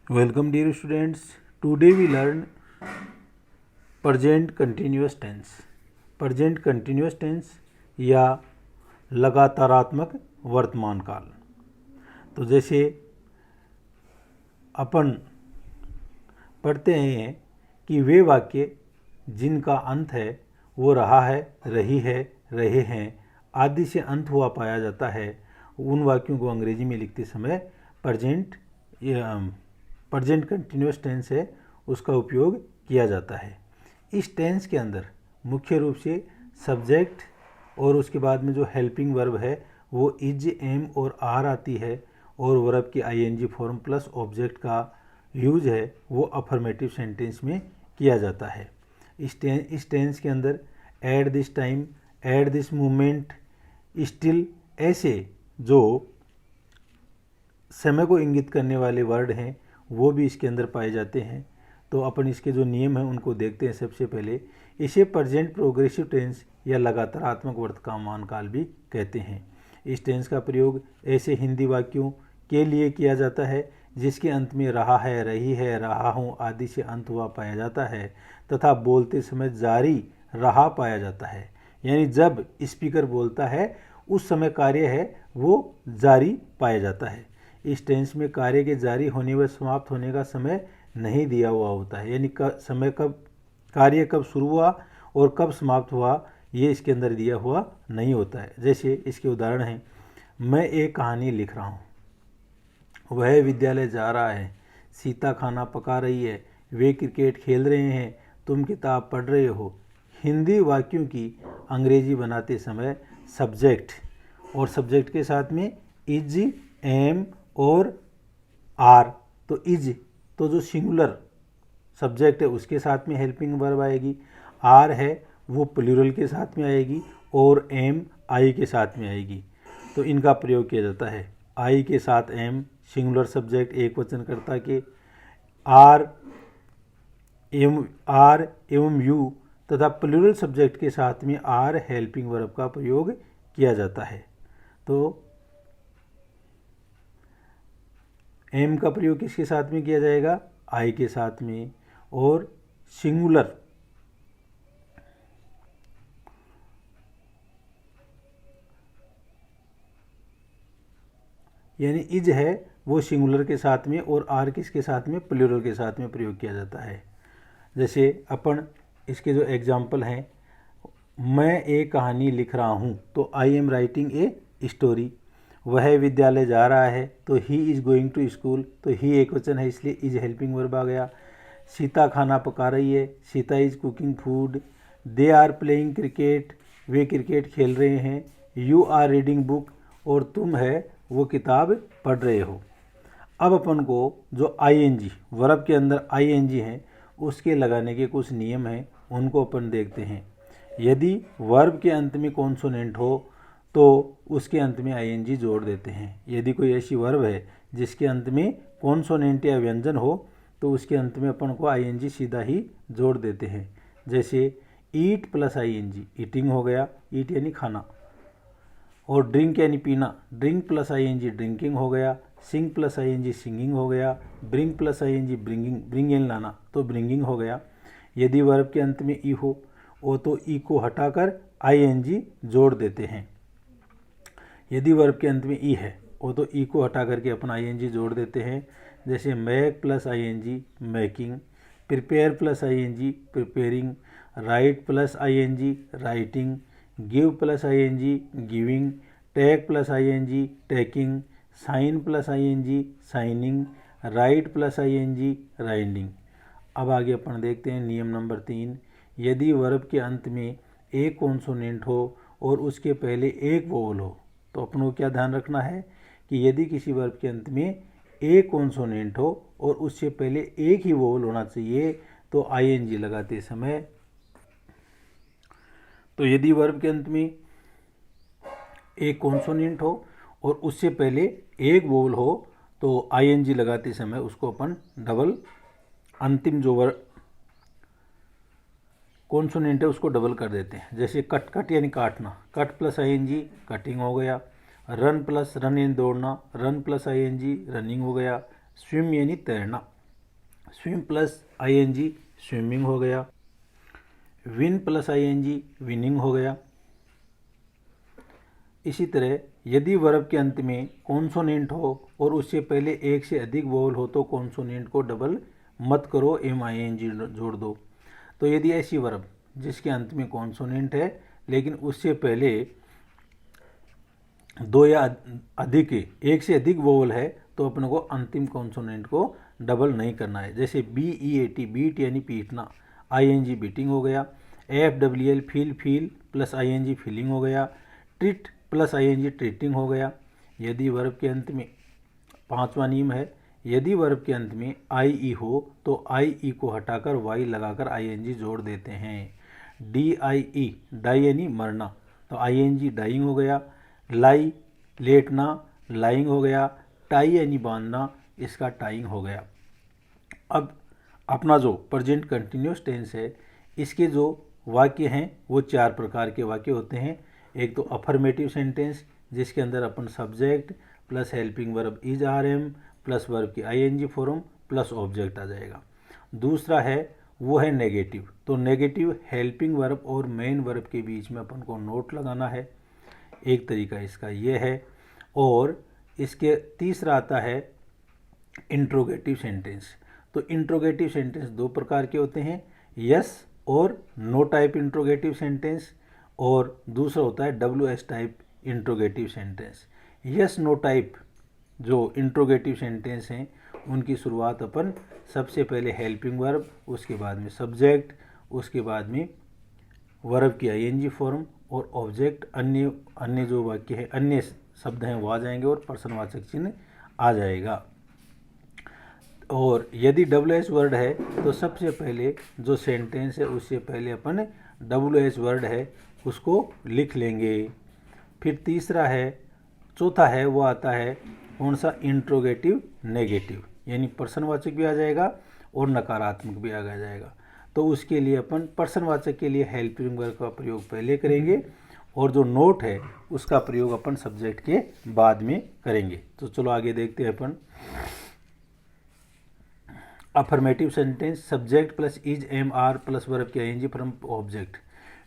Welcome dear students. Today we learn present continuous tense. Present continuous tense या लगातारात्मक वर्तमान काल। तो जैसे अपन पढ़ते हैं कि वे वाक्य जिनका अंत है वो रहा है, रही है, रहे हैं आदि से अंत हुआ पाया जाता है, उन वाक्यों को अंग्रेजी में लिखते समय प्रेजेंट कंटिन्यूस टेंस है उसका उपयोग किया जाता है। इस टेंस के अंदर मुख्य रूप से सब्जेक्ट और उसके बाद में जो हेल्पिंग वर्ब है वो इज, एम और आर आती है, और वर्ब की आईएनजी फॉर्म प्लस ऑब्जेक्ट का यूज है वो अफर्मेटिव सेंटेंस में किया जाता है। इस टेंस के अंदर eight this time, at this moment, still ऐसे जो समय को इंगित करने वाले वर्ड हैं वो भी इसके अंदर पाए जाते हैं। तो अपन इसके जो नियम हैं उनको देखते हैं। सबसे पहले इसे प्रेजेंट प्रोग्रेसिव टेंस या लगातारात्मक वर्तमान काल भी कहते हैं। इस टेंस का प्रयोग ऐसे हिंदी वाक्यों के लिए किया जाता है जिसके अंत में रहा है, रही है, रहा हूँ आदि से अंत हुआ पाया जाता है तथा बोलते समय जारी रहा पाया जाता है। यानी जब स्पीकर बोलता है उस समय कार्य है वो जारी पाया जाता है। इस टेंस में कार्य के जारी होने व समाप्त होने का समय नहीं दिया हुआ होता है, यानी समय कब, कार्य कब शुरू हुआ और कब समाप्त हुआ ये इसके अंदर दिया हुआ नहीं होता है। जैसे इसके उदाहरण हैं, मैं एक कहानी लिख रहा हूँ, वह विद्यालय जा रहा है, सीता खाना पका रही है, वे क्रिकेट खेल रहे हैं, तुम किताब पढ़ रहे हो। हिंदी वाक्यों की अंग्रेजी बनाते समय सब्जेक्ट और सब्जेक्ट के साथ में इज, एम और आर। तो इज तो जो सिंगुलर सब्जेक्ट है उसके साथ में हेल्पिंग वर्ब आएगी, आर है वो प्लूरल के साथ में आएगी और एम आई के साथ में आएगी। तो इनका प्रयोग किया जाता है। आई के साथ एम सिंगुलर सब्जेक्ट एक वचनकर्ता के, आर एवं यू तथा प्लूरल सब्जेक्ट के साथ में आर हेल्पिंग वर्ब का प्रयोग किया जाता है। तो एम का प्रयोग किसके साथ में किया जाएगा? आई के साथ में। और सिंगुलर यानी इज है वो सिंगुलर के साथ में और आर किसके साथ में? प्लूरल के साथ में प्रयोग किया जाता है। जैसे अपन इसके जो एग्जाम्पल हैं, मैं एक कहानी लिख रहा हूँ तो I am writing a story. वह विद्यालय जा रहा है तो he is going to school, तो ही एक वचन है इसलिए इज हेल्पिंग वर्ब आ गया। सीता खाना पका रही है, Sita is cooking food. They are playing cricket, वे क्रिकेट खेल रहे हैं। यू आर रीडिंग बुक, और तुम है वो किताब पढ़ रहे हो। अब अपन को जो आईएनजी वर्ब के अंदर आईएनजी है उसके लगाने के कुछ नियम हैं, उनको अपन देखते हैं। यदि वर्ब के अंत में कॉन्सोनेंट हो तो उसके अंत में आईएनजी जोड़ देते हैं। यदि कोई ऐसी वर्ब है जिसके अंत में कॉन्सोनेंट या व्यंजन हो तो उसके अंत में अपन को आईएनजी सीधा ही जोड़ देते हैं। जैसे ईट प्लस आईएनजी ईटिंग हो गया, ईट यानी खाना। और ड्रिंक यानी पीना, ड्रिंक प्लस आईएनजी ड्रिंकिंग हो गया। सिंग प्लस आईएनजी सिंगिंग हो गया। Bring plus ING bringing, bring इन लाना तो ब्रिंगिंग हो गया। यदि वर्ब के अंत में ई हो वो तो ई को हटाकर आईएनजी जोड़ देते हैं। यदि वर्ब के अंत में ई है वो तो ई को हटा करके अपन आईएनजी जोड़ देते हैं। जैसे make plus ING making, prepare plus ING preparing, write plus ING writing, give plus ING giving, take plus ING taking, sign plus ING signing, ride plus ING riding. अब आगे अपन देखते हैं नियम नंबर 3। यदि वर्ब के अंत में एक कॉन्सोनेंट हो और उसके पहले एक वोवल हो तो अपन को क्या ध्यान रखना है कि यदि किसी वर्ब के अंत में एक कॉन्सोनेंट हो और उससे पहले एक ही वोवल होना चाहिए तो आईएनजी लगाते समय, तो यदि वर्ब के अंत में एक कॉन्सोनेंट हो और उससे पहले एक वोवल हो तो आईएनजी लगाते समय उसको अपन डबल, अंतिम जो वर्ब कॉन्सोनेंट है उसको डबल कर देते हैं। जैसे कट, कट यानी काटना, कट प्लस आईएनजी कटिंग हो गया। रन प्लस रन यानी दौड़ना, रन प्लस आईएनजी रनिंग हो गया। स्विम यानी तैरना। स्विम प्लस आईएनजी स्विमिंग हो गया, विन प्लस आईएनजी विनिंग हो गया। इसी तरह यदि वर्ब के अंत में कॉन्सोनेंट हो और उससे पहले एक से अधिक वोवल हो तो कॉन्सोनेंट को डबल मत करो, MING जोड़ दो। तो यदि ऐसी वर्ब जिसके अंत में कॉन्सोनेंट है लेकिन उससे पहले दो या अधिक, एक से अधिक वोवल है, तो अपने को अंतिम कॉन्सोनेंट को डबल नहीं करना है। जैसे BEAT बीट यानी पीटना, ING बीटिंग हो गया। FWL feel plus ING feeling हो गया। ट्रीट प्लस ING ट्रीटिंग हो गया। यदि वर्ब के अंत में, पांचवा नियम है, यदि वर्ब के अंत में IE हो तो IE को हटाकर Y लगाकर ING जोड़ देते हैं। DIE डाई यानी मरना, तो ING डाइंग हो गया। लाई लेटना लाइंग हो गया। टाई यानी बांधना, इसका टाइंग हो गया। अब अपना जो प्रेजेंट कंटिन्यूस टेंस है, इसके जो वाक्य हैं वो चार प्रकार के वाक्य होते हैं। एक तो अफर्मेटिव सेंटेंस जिसके अंदर अपन subject plus helping verb is RM plus verb की ING फॉर्म प्लस ऑब्जेक्ट आ जाएगा। दूसरा है वो है नेगेटिव, तो नेगेटिव हेल्पिंग वर्ब और मेन वर्ब के बीच में अपन को नोट लगाना है, एक तरीका इसका ये है। और इसके तीसरा आता है इंट्रोगेटिव सेंटेंस। तो इंट्रोगेटिव सेंटेंस दो प्रकार के होते हैं, यस और नो टाइप इंट्रोगेटिव सेंटेंस, और दूसरा होता है WS type interrogative sentence. Yes no type जो इंट्रोगेटिव सेंटेंस हैं उनकी शुरुआत अपन सबसे पहले हेल्पिंग वर्ब, उसके बाद में सब्जेक्ट, उसके बाद में वर्ब की ING फॉर्म और ऑब्जेक्ट, अन्य जो वाक्य है, अन्य शब्द हैं वो आ जाएंगे और प्रश्नवाचक चिन्ह आ जाएगा। और यदि WS वर्ड है तो सबसे पहले जो सेंटेंस है उससे पहले अपन WS वर्ड है उसको लिख लेंगे। फिर तीसरा है, चौथा है वो आता है कौन सा, इंट्रोगेटिव नेगेटिव, यानी प्रश्नवाचक भी आ जाएगा और नकारात्मक भी आ जाएगा। तो उसके लिए अपन प्रश्नवाचक के लिए हेल्पिंग वर्ब का प्रयोग पहले करेंगे और जो नोट है उसका प्रयोग अपन सब्जेक्ट के बाद में करेंगे। तो चलो आगे देखते हैं अपन। Affirmative sentence subject plus is MR plus verb की ING फ्रॉम ऑब्जेक्ट।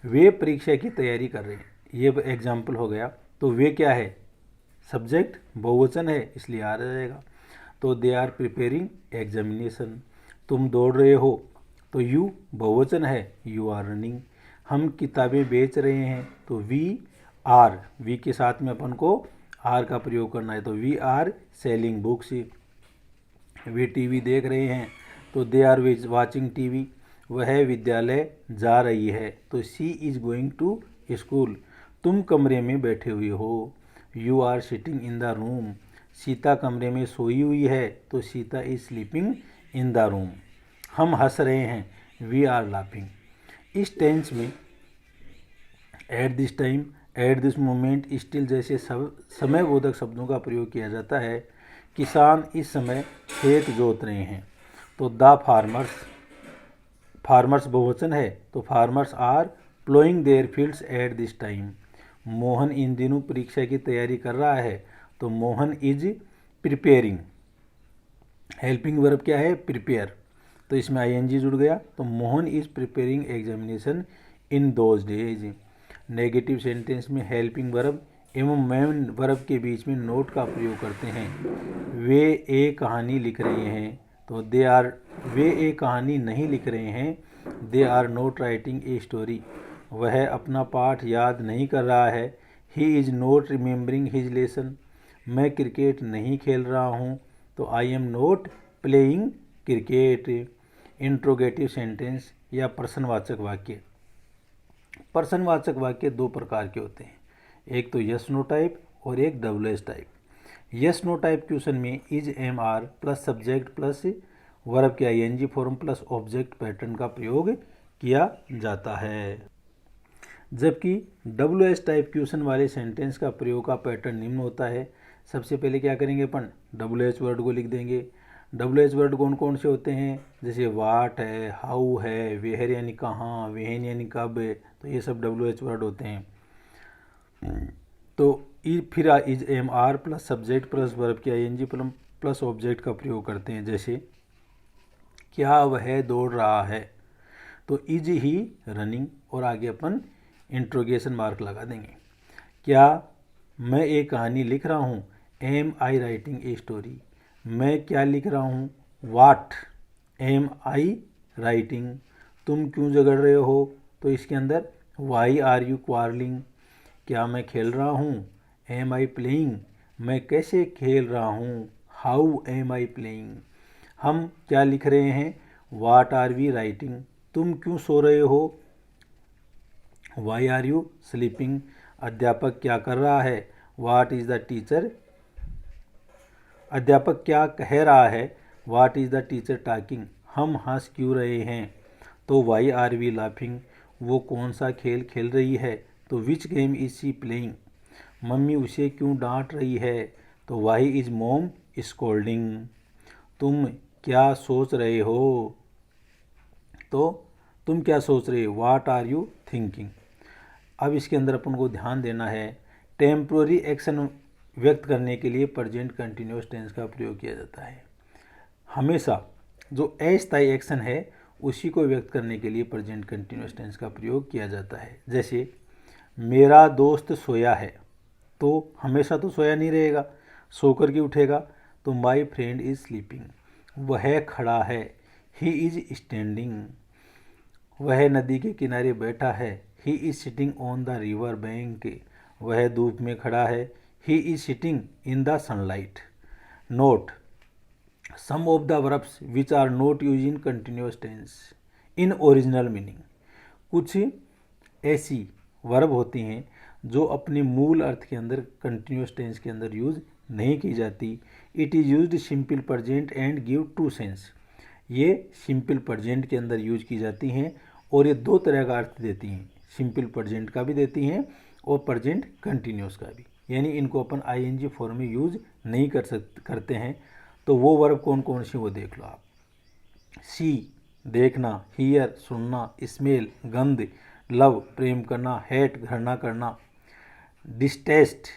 वे परीक्षा की तैयारी कर रहे हैं, ये एग्जाम्पल हो गया। तो वे क्या है, सब्जेक्ट बहुवचन है इसलिए आ जाएगा। तो दे आर प्रिपेयरिंग एग्जामिनेशन। तुम दौड़ रहे हो तो यू बहुवचन है, यू आर रनिंग। हम किताबें बेच रहे हैं तो वी आर, वी के साथ में अपन को आर का प्रयोग करना है, तो वी आर सेलिंग बुक्स। वे टीवी देख रहे हैं तो दे आर वाचिंग टीवी। वह विद्यालय जा रही है तो she is going to school. तुम कमरे में बैठे हुए हो, you are sitting in the room. Sita कमरे में सोई हुई है तो Sita is sleeping in the room. हम हंस रहे हैं, वी आर लाफिंग। इस टेंस में at this time, at this moment, still जैसे समय बोधक शब्दों का प्रयोग किया जाता है। किसान इस समय खेत जोत रहे हैं तो द फार्मर्स, फार्मर्स बहुवचन है तो farmers are ploughing their fields at this time. Mohan इन दिनों परीक्षा की तैयारी कर रहा है तो Mohan is preparing. Helping verb क्या है, प्रिपेयर, तो इसमें ING जुड़ गया तो Mohan is preparing examination in those days. Negative sentence में हेल्पिंग वर्ब एवं मेन वर्ब के बीच में नोट का प्रयोग करते हैं। वे एक कहानी लिख रहे हैं तो दे आर, वे एक कहानी नहीं लिख रहे हैं, they are not writing a story. वह अपना पाठ याद नहीं कर रहा है, he is not remembering his lesson. मैं क्रिकेट नहीं खेल रहा हूँ तो I am not playing cricket. Interrogative sentence या प्रश्नवाचक वाक्य। प्रश्नवाचक वाक्य दो प्रकार के होते हैं, एक तो यस नो टाइप और एक WS type. Yes no type question में is MR plus subject plus verb के ING form plus object pattern का प्रयोग किया जाता है। जबकि WS टाइप क्वेश्चन वाले सेंटेंस का प्रयोग का पैटर्न निम्न होता है। सबसे पहले क्या करेंगे अपन, WH वर्ड को लिख देंगे। WH वर्ड कौन कौन से होते हैं, जैसे वाट है, हाउ है, वेयर यानी कहाँ, वेहन यानी कब, तो ये सब WH वर्ड होते हैं। तो फिर is MR plus subject plus verb की ING प्लस ऑब्जेक्ट का प्रयोग करते हैं। जैसे क्या वह दौड़ रहा है? तो इज ही रनिंग और आगे अपन इंट्रोगेशन मार्क लगा देंगे। क्या मैं एक कहानी लिख रहा हूँ? Am I writing a story. मैं क्या लिख रहा हूँ? What am I writing. तुम क्यों झगड़ रहे हो? तो इसके अंदर वाई आर यू क्वारलिंग। क्या मैं खेल रहा हूँ? Am I playing. मैं कैसे खेल रहा हूँ? How am I playing. हम क्या लिख रहे हैं? What are we writing. तुम क्यों सो रहे हो? Why are you sleeping. अध्यापक क्या कर रहा है? What is the teacher. अध्यापक क्या कह रहा है? What is the teacher talking. हम हंस क्यों रहे हैं? तो वाई आर वी लाफिंग। वो कौन सा खेल खेल रही है? तो which game is she playing. Mummy उसे क्यों डांट रही है? तो वाई इज मॉम स्कोल्डिंग। तुम क्या सोच रहे हो? तो तुम क्या सोच रहे हो? What are you thinking. अब इसके अंदर अपन को ध्यान देना है, टेम्पोररी एक्शन व्यक्त करने के लिए प्रेजेंट कंटिन्यूअस टेंस का प्रयोग किया जाता है। हमेशा जो अस्थायी एक्शन है उसी को व्यक्त करने के लिए प्रेजेंट कंटिन्यूअस टेंस का प्रयोग किया जाता है। जैसे मेरा दोस्त सोया है, तो हमेशा तो सोया नहीं रहेगा, सो कर के उठेगा। तो माई फ्रेंड इज स्लीपिंग। वह खड़ा है, ही इज स्टैंडिंग। वह नदी के किनारे बैठा है, he is sitting on the river bank. वह धूप में खड़ा है, he is sitting in the sunlight. Note some of the verbs which are not use in continuous tense in original meaning. कुछ ऐसी वर्ब होती हैं जो अपने मूल अर्थ के अंदर कंटिन्यूअस टेंस के अंदर यूज नहीं की जाती। It is used simple present and give to sense. ये सिंपल प्रेजेंट के अंदर यूज की जाती हैं और ये दो तरह का अर्थ देती हैं, सिंपल प्रेजेंट का भी देती हैं और प्रेजेंट कंटिन्यूअस का भी। यानी इनको अपन आईएनजी फॉर्म में यूज नहीं करते हैं। तो वो वर्ब कौन कौन सी वो देख लो आप। सी देखना, हियर सुनना, स्मेल गंध, लव प्रेम करना, हेट घृणा करना, डिस्टेस्ट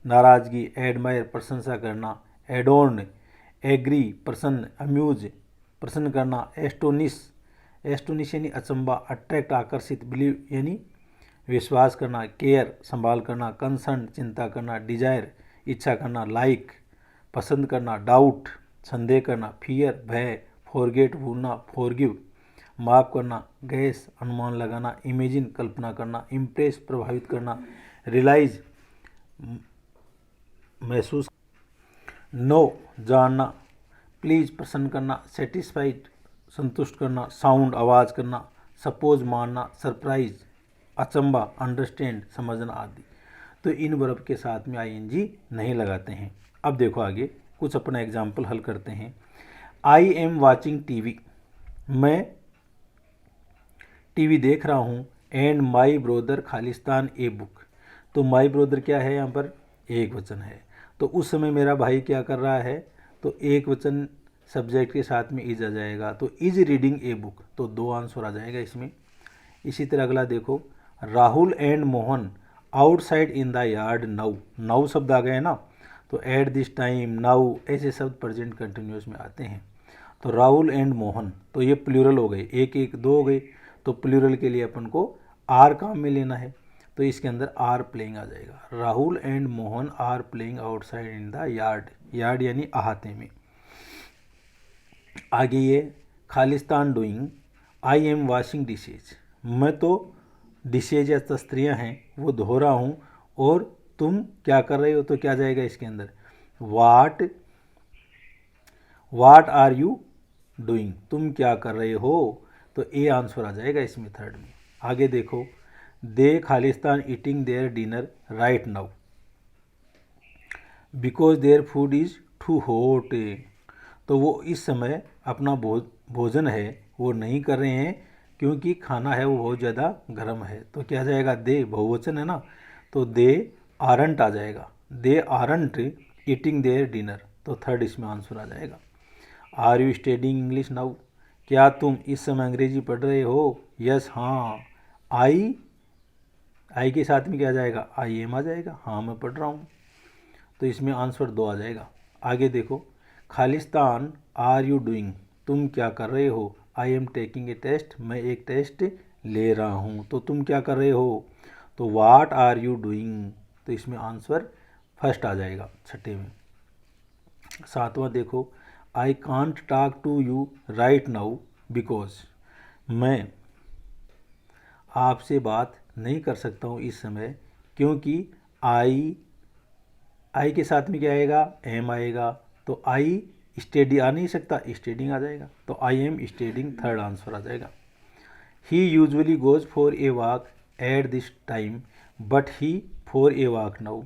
नाराजगी, एडमायर प्रशंसा करना, एडोर्न एग्री प्रसन्न, अम्यूज प्रसन्न करना, एस्टोनिश यानी अचंबा, अट्रैक्ट आकर्षित, बिलीव यानी विश्वास करना, केयर संभाल करना, कंसर्न चिंता करना, डिजायर इच्छा करना, लाइक पसंद करना, डाउट संदेह करना, फियर भय, फॉरगेट भूलना, फॉरगिव माफ़ करना, गैस अनुमान लगाना, इमेजिन कल्पना करना, इम्प्रेस प्रभावित करना, रियलाइज महसूस, नो जानना, प्लीज प्रसन्न करना, सेटिस्फाइड संतुष्ट करना, साउंड आवाज़ करना, सपोज मानना, सरप्राइज अचंबा, अंडरस्टैंड समझना आदि। तो इन वर्ब के साथ में आईएनजी नहीं लगाते हैं। अब देखो आगे कुछ अपना एग्जाम्पल हल करते हैं। I am watching TV. मैं टीवी देख रहा हूँ। And my brother Khalistan a book. तो माई ब्रोदर क्या है? यहाँ पर एक वचन है। तो उस समय मेरा भाई क्या कर रहा है? तो एक वचन सब्जेक्ट के साथ में इज आ जाएगा। तो इज रीडिंग ए बुक, तो दो आंसर आ जाएगा इसमें। इसी तरह अगला देखो, Rahul and Mohan outside in the yard now. Now शब्द आ गए ना, तो एट दिस टाइम, नाउ ऐसे शब्द प्रेजेंट कंटिन्यूअस में आते हैं। तो राहुल एंड मोहन, तो ये प्लूरल हो गए, एक एक दो हो गए। तो प्लूरल के लिए अपन को आर काम में लेना है, तो इसके अंदर आर प्लेइंग आ जाएगा। Rahul and Mohan are playing outside in the yard. Yard यानी अहाते में। आगे ये खालिस्तान doing I am washing dishes. मैं तो डिशेज या तस्त्रियाँ हैं वो धो रहा हूँ, और तुम क्या कर रहे हो? तो क्या जाएगा इसके अंदर? What are you doing. तुम क्या कर रहे हो? तो ए आंसर आ जाएगा इसमें थर्ड में। आगे देखो, they Khalistan eating their dinner right now because their food is too hot. तो वो इस समय अपना भोजन है वो नहीं कर रहे हैं क्योंकि खाना है वो बहुत ज़्यादा गर्म है। तो क्या जाएगा? दे बहुवचन है ना, तो दे आरंट आ जाएगा। They aren't eating their dinner, तो थर्ड इसमें आंसर आ जाएगा। Are you studying English now. क्या तुम इस समय अंग्रेजी पढ़ रहे हो? यस हाँ। आई के साथ में क्या आ जाएगा? आई एम आ जाएगा। हाँ मैं पढ़ रहा हूँ, तो इसमें आंसर दो आ जाएगा। आगे देखो, खालिस्तान आर यू डूइंग। तुम क्या कर रहे हो। I am taking a test, मैं एक टेस्ट ले रहा हूँ। तो तुम क्या कर रहे हो, तो व्हाट आर यू डूइंग, तो इसमें आंसर फर्स्ट आ जाएगा छठे में। सातवां देखो, I can't talk to you right now because, मैं आपसे बात नहीं कर सकता हूँ इस समय, क्योंकि आई के साथ में क्या आएगा, एम आएगा, तो आई स्टडी आ नहीं सकता, स्टडिंग आ जाएगा, तो I am studying third answer आ जाएगा। He usually goes for a walk at this time but he for a walk now,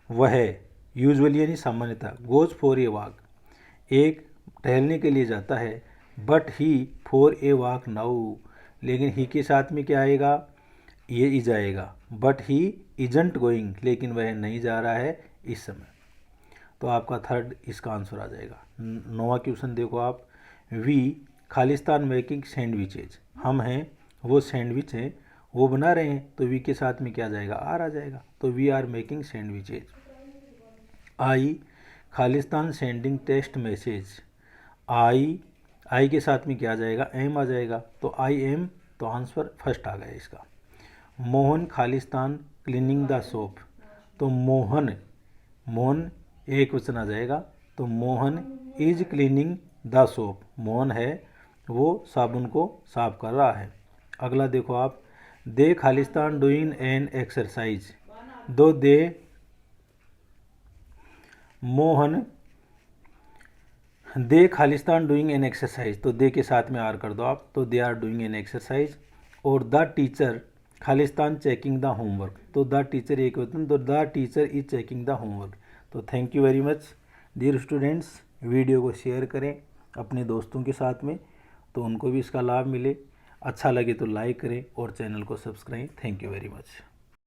वह यूजुअली यानी सामान्यतः, गोज फॉर ए वॉक एक टहलने के लिए जाता है, but he for a walk now, लेकिन ही के साथ में क्या आएगा, ये इज आएगा, बट ही इजंट गोइंग, लेकिन वह नहीं जा रहा है इस समय। तो आपका थर्ड इसका आंसर आ जाएगा। नौवां क्वेश्चन देखो आप, वी खालिस्तान मेकिंग सैंडविचेज, हम हैं वो सैंडविच हैं वो बना रहे हैं, तो वी के साथ में क्या जाएगा, आर आ जाएगा, तो we are making sandwiches. I Khalistan sending test message, I के साथ में क्या आ जाएगा, एम आ जाएगा, तो आई एम, तो आंसर फर्स्ट आ गया इसका। Mohan Khalistan cleaning the shop, तो मोहन एक वचन आ जाएगा, तो Mohan is cleaning the shop, Mohan है वो साबुन को साफ कर रहा है। अगला देखो आप, दे खालिस्तान डूइंग एन एक्सरसाइज, दो दे मोहन दे खालिस्तान डूइंग एन एक्सरसाइज, तो दे के साथ में आर कर दो आप, तो they are doing an exercise. और the teacher Khalistan checking the homework, तो द टीचर एक वचन, तो the teacher is checking the homework. तो thank you very much dear students, video को शेयर करें अपने दोस्तों के साथ में, तो उनको भी इसका लाभ मिले। अच्छा लगे तो लाइक करें और चैनल को subscribe. Thank you very much.